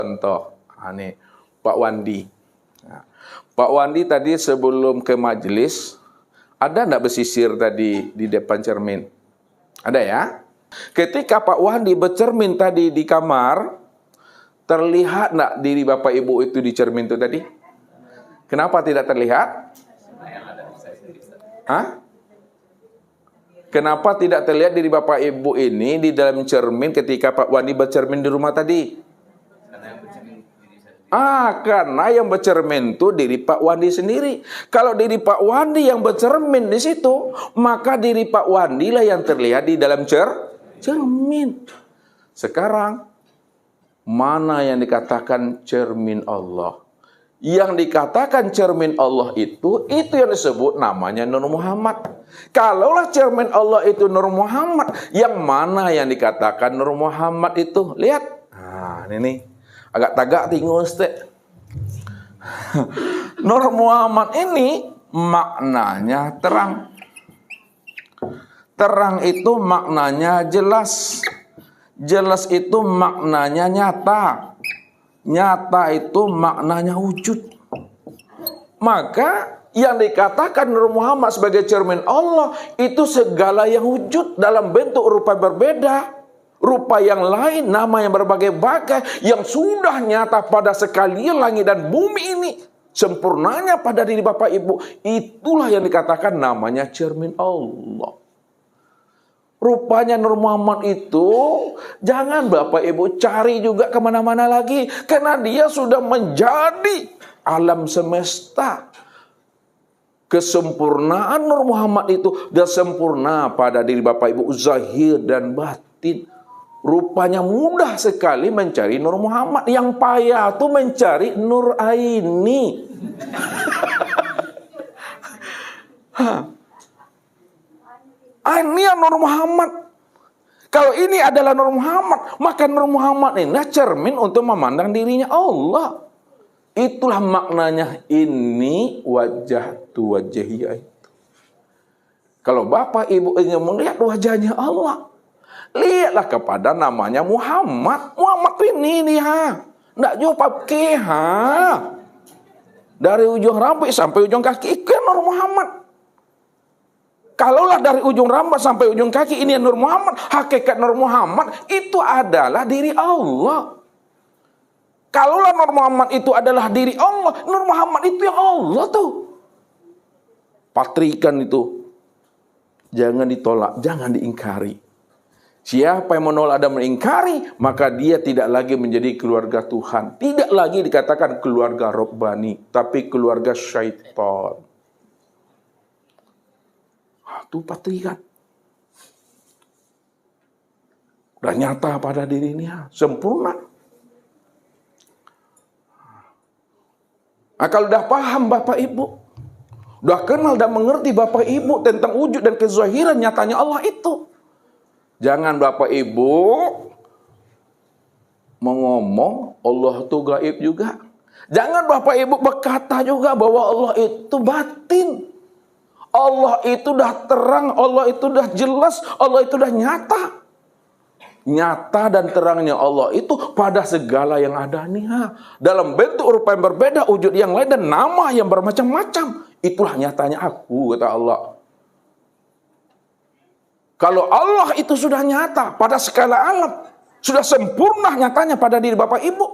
Contoh, ini Pak Wandi. Nah, Pak Wandi tadi sebelum ke majelis, ada enggak bersisir tadi di depan cermin? Ada ya? Ketika Pak Wandi bercermin tadi di kamar, terlihat enggak diri Bapak Ibu itu di cermin itu tadi? Kenapa tidak terlihat? Hah? Kenapa tidak terlihat diri Bapak Ibu ini di dalam cermin ketika Pak Wandi bercermin di rumah tadi? Karena yang bercermin itu diri Pak Wandi sendiri. Kalau diri Pak Wandi yang bercermin di situ, maka diri Pak Wandi lah yang terlihat di dalam cermin. Sekarang, mana yang dikatakan cermin Allah? Yang dikatakan cermin Allah itu yang disebut namanya Nur Muhammad. Kalaulah cermin Allah itu Nur Muhammad, yang mana yang dikatakan Nur Muhammad itu? Lihat. Ini nih. Agak tagak tinggal Ustaz. Nur Muhammad ini maknanya terang. Terang itu maknanya jelas. Jelas itu maknanya nyata. Nyata itu maknanya wujud. Maka yang dikatakan Nur Muhammad sebagai cermin Allah itu segala yang wujud dalam bentuk rupa berbeda. Rupa yang lain, nama yang berbagai-bagai, yang sudah nyata pada sekalian langit dan bumi ini. Sempurnanya pada diri Bapak Ibu. Itulah yang dikatakan namanya cermin Allah. Rupanya Nur Muhammad itu, jangan Bapak Ibu cari juga kemana-mana lagi. Karena dia sudah menjadi alam semesta. Kesempurnaan Nur Muhammad itu sudah sempurna pada diri Bapak Ibu, zahir dan batin. Rupanya mudah sekali mencari Nur Muhammad. Yang payah tuh mencari Nur Aini. Ini yang Nur Muhammad. Kalau ini adalah Nur Muhammad, maka Nur Muhammad ini cermin untuk memandang dirinya Allah. Itulah maknanya ini wajah tu wajahiyah itu. Kalau Bapak Ibu ingin melihat wajahnya Allah, lihatlah kepada namanya Muhammad. Muhammad ini dia. Nggak jauh pakai dari ujung rambut sampai ujung kaki itu Nur Muhammad. Kalaulah dari ujung rambut sampai ujung kaki ini Nur Muhammad, hakikat Nur Muhammad itu adalah diri Allah. Kalaulah Nur Muhammad itu adalah diri Allah, Nur Muhammad itu yang Allah tuh. Patrikan itu jangan ditolak, jangan diingkari. Siapa yang menolak dan mengingkari, maka dia tidak lagi menjadi keluarga Tuhan. Tidak lagi dikatakan keluarga Rabbani, tapi keluarga syaitan. Itu patrikan. Udah nyata pada dirinya, sempurna. Kalau udah paham Bapak Ibu, udah kenal dan mengerti Bapak Ibu tentang wujud dan kezahiran nyatanya Allah itu, jangan Bapak Ibu mengomong Allah itu gaib juga. Jangan Bapak Ibu berkata juga bahwa Allah itu batin. Allah itu dah terang, Allah itu dah jelas, Allah itu dah nyata. Nyata dan terangnya Allah itu pada segala yang ada nih. Dalam bentuk rupa yang berbeda, wujud yang lain dan nama yang bermacam-macam. Itulah nyatanya aku, kata Allah. Kalau Allah itu sudah nyata pada skala alam, sudah sempurna nyatanya pada diri Bapak Ibu,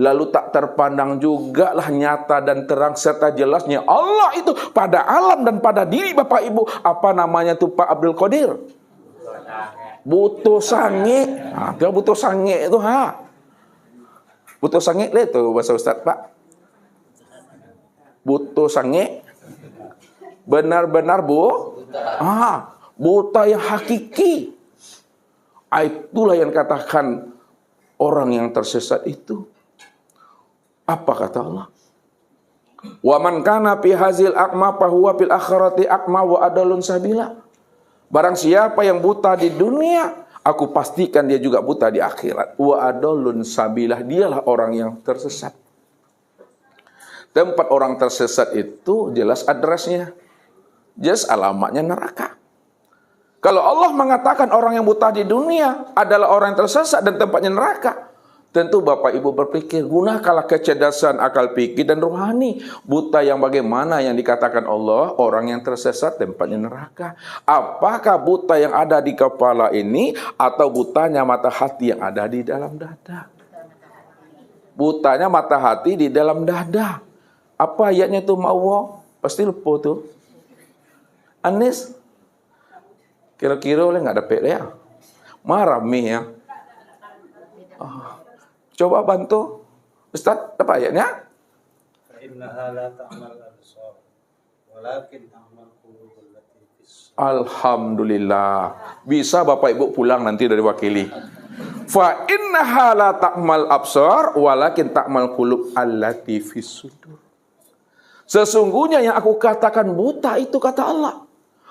lalu tak terpandang juga lah nyata dan terang serta jelasnya Allah itu pada alam dan pada diri Bapak Ibu. Apa namanya tuh Pak Abdul Qadir? Butuh sange. Dia butuh sange itu Butuh sange itu bahasa Ustaz Pak. Butuh sange. Benar-benar buta yang hakiki. Itulah yang katakan orang yang tersesat itu. Apa kata Allah? Wa man kana fi hazil aqma fa huwa fil akhirati aqma wa adalun sabila. Barang siapa yang buta di dunia, aku pastikan dia juga buta di akhirat. Wa adalun sabilah, dialah orang yang tersesat. Tempat orang tersesat itu jelas adresnya. Jelas alamatnya neraka. Kalau Allah mengatakan orang yang buta di dunia adalah orang yang tersesat dan tempatnya neraka, Tentu Bapak Ibu berpikir, gunakanlah kecerdasan akal pikir dan rohani. Buta yang bagaimana yang dikatakan Allah, orang yang tersesat tempatnya neraka. Apakah buta yang ada di kepala ini atau butanya mata hati yang ada di dalam dada? Butanya mata hati di dalam dada. Apa ayatnya tuh mau? Pasti lupa tuh. Anis, kira-kira oleh nggak dapet ya? Marah mi ya. Coba bantu Ustaz, apa ayatnya? Alhamdulillah. Bisa Bapak Ibu pulang nanti dari wakili. Fa innaha la ta'mal absar walakin ta'mal qulub allati fis sudur. Sesungguhnya yang aku katakan buta itu kata Allah,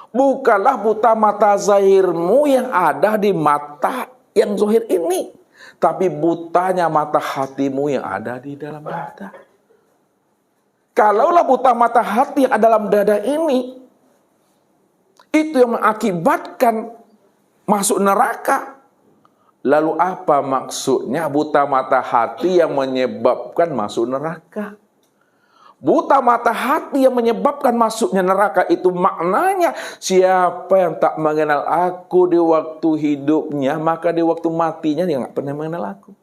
bukanlah buta mata zahirmu yang ada di mata yang zahir ini, tapi butanya mata hatimu yang ada di dalam dada. Kalaulah buta mata hati yang ada dalam dada ini, itu yang mengakibatkan masuk neraka. Lalu apa maksudnya buta mata hati yang menyebabkan masuk neraka? Buta mata hati yang menyebabkan masuknya neraka itu maknanya, siapa yang tak mengenal aku di waktu hidupnya, maka di waktu matinya dia nggak pernah mengenal aku.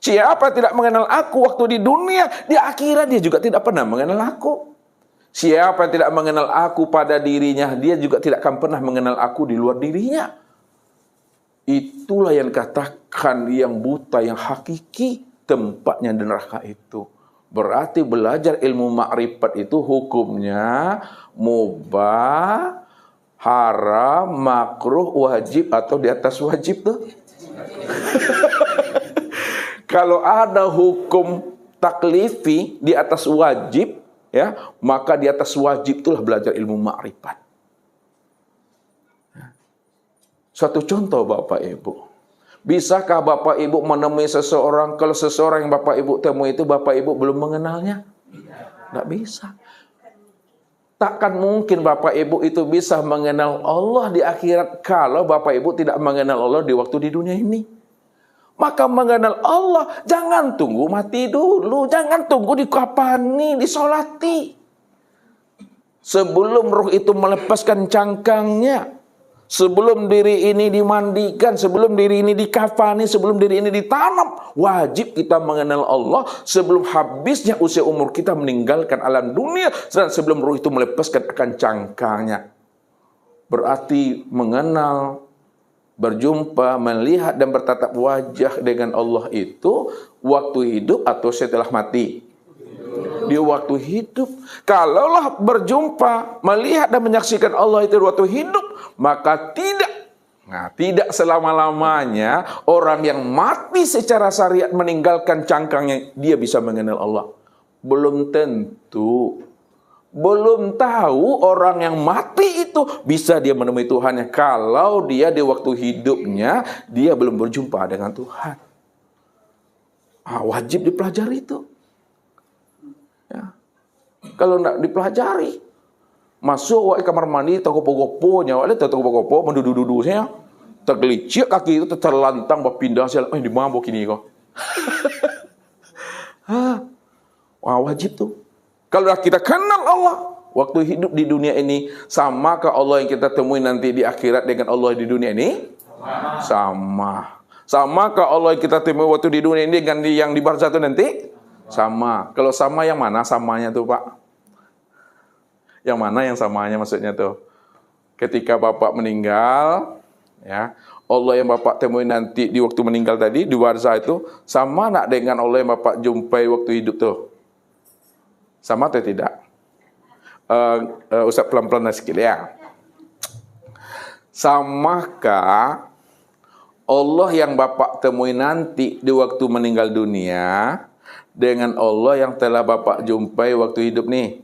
Siapa yang tidak mengenal aku waktu di dunia, di akhirat dia juga tidak pernah mengenal aku. Siapa yang tidak mengenal aku pada dirinya, dia juga tidak akan pernah mengenal aku di luar dirinya. Itulah yang katakan yang buta, yang hakiki tempatnya di neraka itu. Berarti belajar ilmu makrifat itu hukumnya mubah, haram, makruh, wajib atau di atas wajib tuh. Kalau ada hukum taklifi di atas wajib, ya, maka di atas wajib itulah belajar ilmu makrifat. Suatu contoh Bapak Ibu. Bisakah Bapak Ibu menemui seseorang, kalau seseorang yang Bapak Ibu temui itu Bapak Ibu belum mengenalnya? Tidak bisa. Takkan mungkin Bapak Ibu itu bisa mengenal Allah di akhirat kalau Bapak Ibu tidak mengenal Allah di waktu di dunia ini. Maka mengenal Allah, jangan tunggu mati dulu, jangan tunggu dikapani, disolati. Sebelum ruh itu melepaskan cangkangnya, sebelum diri ini dimandikan, sebelum diri ini dikafani, sebelum diri ini ditanam, wajib kita mengenal Allah sebelum habisnya usia umur kita meninggalkan alam dunia, dan sebelum ruh itu melepaskan akan cangkangnya. Berarti mengenal, berjumpa, melihat dan bertatap wajah dengan Allah itu waktu hidup atau setelah mati? Di waktu hidup. Kalaulah berjumpa, melihat dan menyaksikan Allah itu waktu hidup, maka tidak selama-lamanya orang yang mati secara syariat meninggalkan cangkangnya dia bisa mengenal Allah. Belum tentu. Belum tahu orang yang mati itu bisa dia menemui Tuhannya kalau dia di waktu hidupnya dia belum berjumpa dengan Tuhan. Wajib dipelajari itu. Ya. Kalau tidak dipelajari, masuk ke kamar mandi, tergopo-gopo, nyawa dia tergopo-gopo, mendudu-dudunya, tergelicik kaki itu terlantang, berpindah, di mana begini kok? Wajib tuh. Kalau kita kenal Allah waktu hidup di dunia ini, samakah Allah yang kita temui nanti di akhirat dengan Allah di dunia ini? Sama. Samakah Allah yang kita temui waktu di dunia ini dengan yang di barzah itu nanti? Sama. Kalau sama yang mana samanya tuh Pak? Yang mana yang samanya maksudnya tuh? Ketika Bapak meninggal, ya, Allah yang Bapak temui nanti di waktu meninggal tadi di barzah itu sama nak dengan Allah yang Bapak jumpai waktu hidup tuh? Sama atau tidak? Ustaz pelan-pelan sikit ya. Samakah Allah yang Bapak temui nanti di waktu meninggal dunia dengan Allah yang telah Bapak jumpai waktu hidup nih?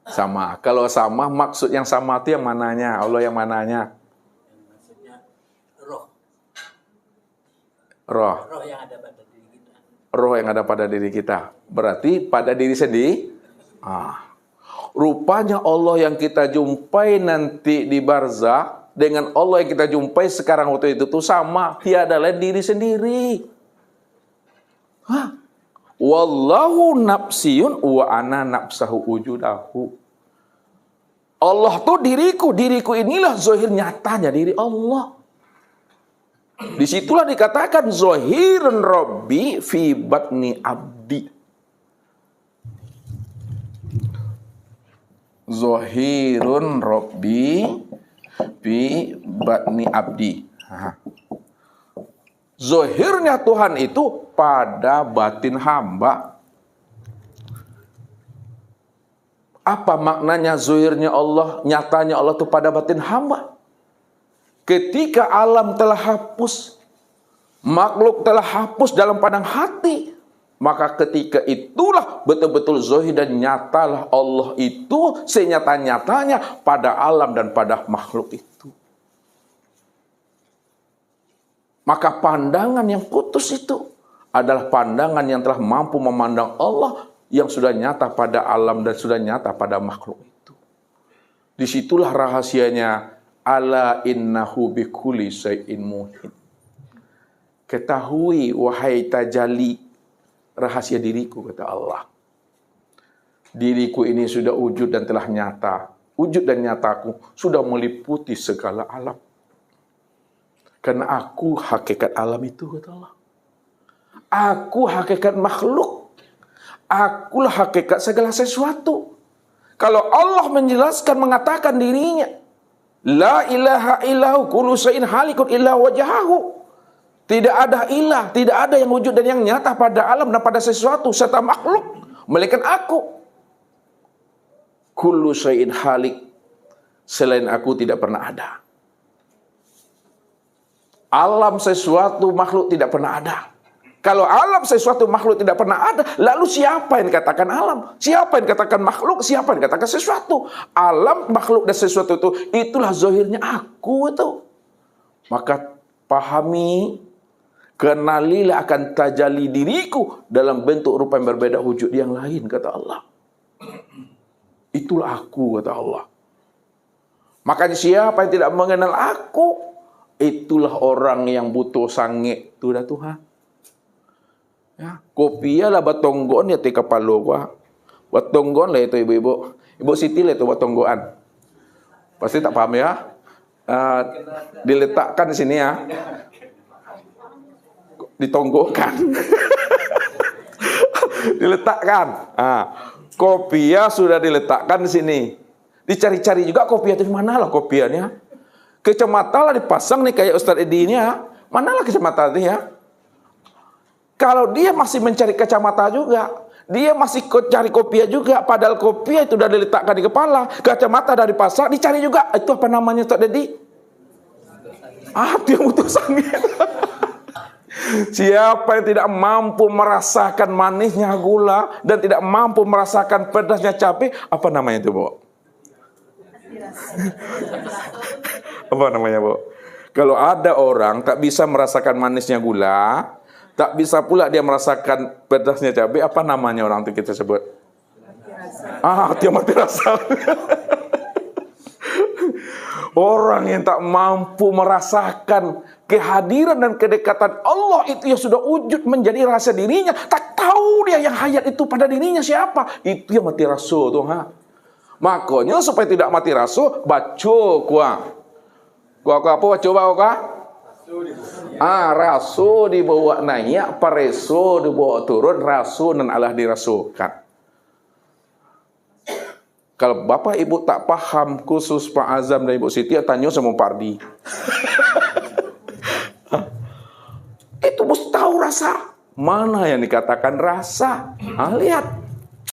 Sama. Kalau sama, maksud yang sama itu yang mananya? Allah yang mananya? Maksudnya roh. Roh. Roh yang ada pada diri kita. Roh yang ada pada diri kita. Berarti pada diri sendiri. Rupanya Allah yang kita jumpai nanti di barzah dengan Allah yang kita jumpai sekarang waktu itu tuh sama, tiada lain diri sendiri. Hah? Wallahu nafsiyun wa ana nafsahu wujudahu. Allah tuh diriku inilah zahir nyatanya diri Allah. Disitulah dikatakan zahirun Rabbi fi batni abdi. Zahirun Rabbi fi batni abdi. Zahirnya Tuhan itu pada batin hamba. Apa maknanya zahirnya Allah, nyatanya Allah itu pada batin hamba? Ketika alam telah hapus, makhluk telah hapus dalam pandang hati, maka ketika itulah betul-betul zahir dan nyatalah Allah itu senyata-nyatanya pada alam dan pada makhluk itu. Maka pandangan yang putus itu adalah pandangan yang telah mampu memandang Allah yang sudah nyata pada alam dan sudah nyata pada makhluk itu. Disitulah rahasianya, ala innahu bikulli syai'in muhit. Ketahui wahai tajalli, rahasia diriku, kata Allah. Diriku ini sudah wujud dan telah nyata. Wujud dan nyataku sudah meliputi segala alam. Karena aku hakikat alam itu, kata Allah. Aku hakikat makhluk. Akulah hakikat segala sesuatu. Kalau Allah menjelaskan, mengatakan dirinya, la ilaha illahu kullu syai'in halikun illa wajhahu. Tidak ada ilah, tidak ada yang wujud dan yang nyata pada alam dan pada sesuatu serta makhluk melainkan aku. Kullu syai'in halik, selain aku tidak pernah ada. Alam sesuatu makhluk tidak pernah ada. Kalau alam sesuatu makhluk tidak pernah ada, lalu siapa yang dikatakan alam? Siapa yang dikatakan makhluk? Siapa yang dikatakan sesuatu? Alam, makhluk dan sesuatu itu, itulah zahirnya aku itu. Maka pahami, kenalilah akan tajalli diriku dalam bentuk rupa yang berbeda wujud yang lain, kata Allah. Itulah aku, kata Allah. Makanya siapa yang tidak mengenal aku, itulah orang yang butuh sange. Itu dah Tuhan. Ya, kopiah lah batonggon ya tika palo gua. Batonggon lah itu ibu-ibu. Ibu Siti lah itu batonggoan. Pasti tak paham ya. Diletakkan di sini ya. Ditonggokan. Diletakkan. Kopiah sudah diletakkan di sini. Dicari-cari juga kopiah itu mana lah kopiahnya. Kacamata lah dipasang nih kayak Ustaz Edi ini ya. Manalah kacamata ini ya. Kalau dia masih mencari kacamata juga, dia masih cari kopiah juga, padahal kopiah itu sudah diletakkan di kepala, kacamata dari pasar dicari juga. Itu apa namanya Ustaz Edi? Dia butuh sangat. Siapa yang tidak mampu merasakan manisnya gula dan tidak mampu merasakan pedasnya cabai, apa namanya itu, Bu? Apa namanya, Bu? Kalau ada orang tak bisa merasakan manisnya gula, tak bisa pula dia merasakan pedasnya cabai, apa namanya orang itu kita sebut? Dia mati rasa. Orang yang tak mampu merasakan kehadiran dan kedekatan Allah itu yang sudah wujud menjadi rasa dirinya, tak tahu dia yang hayat itu pada dirinya siapa, itu yang mati rasa tuh. Makanya supaya tidak mati rasa, baca kuah. Kuah apa coba kuah? Rasu dibawa naik, pareso dibawa turun, rasu dan Allah dirasukan. Kalau Bapak Ibu tak paham, khusus Pak Azam dan Ibu Siti, tanya sama Pak Ardi. Itu mesti tahu rasa. Mana yang dikatakan rasa? Lihat.